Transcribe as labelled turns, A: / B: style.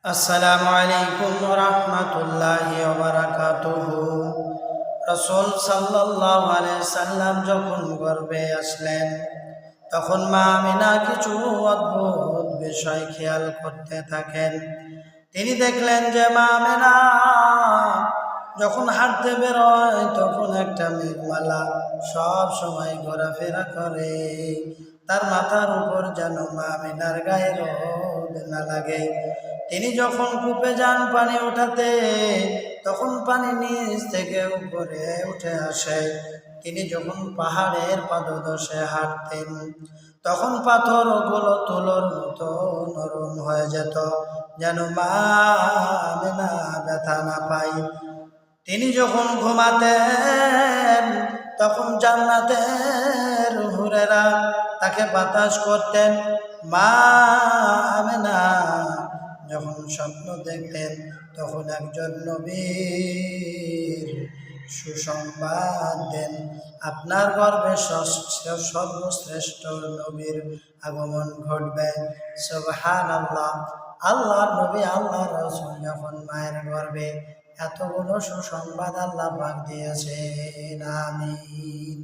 A: আসসালামু আলাইকুম ওয়া রাহমাতুল্লাহি ওয়া বারাকাতুহু। রাসূল সাল্লাল্লাহু আলাইহি সাল্লাম যখন গর্ভে আসলেন, তখন মা আমিনা কিছু অদ্ভুত বিষয় খেয়াল করতে থাকেন। তিনি দেখলেন যে মা আমিনা যখন হাঁটতে বেরোয়, তখন একটা মেঘমালা সব সময় ঘোরাফেরা করে। তার মাথার উপর যেন মা আমিনার গায়ে রোদ না লাগে। তিনি যখন কূপে যান পানি উঠাতে, তখন পানি নিচ থেকে উপরে উঠে আসে। তিনি যখন পাহাড়ের পাদদেশে হাঁটতেন, তখন পাথরগুলো তুলোর মতো নরম হয়ে যেত, যেন মা আমিনা ব্যথা না পায়। তিনি যখন ঘুমাতেন, তখন জান্নাতের হুরেরা তাকে বাতাস করতেন। মা আমিনা যখন স্বপ্ন দেখতেন, তখন একজন নবীর সুসংবাদ দেন, আপনার গর্ভে সর্বশ্রেষ্ঠ নবীর আগমন ঘটবে। সুবহানাল্লাহ। আল্লাহর নবী, আল্লাহর রাসূল যখন মায়ের গর্ভে, এতগুলো সুসংবাদ আল্লাহ পাক দিয়েছেন। আমিন।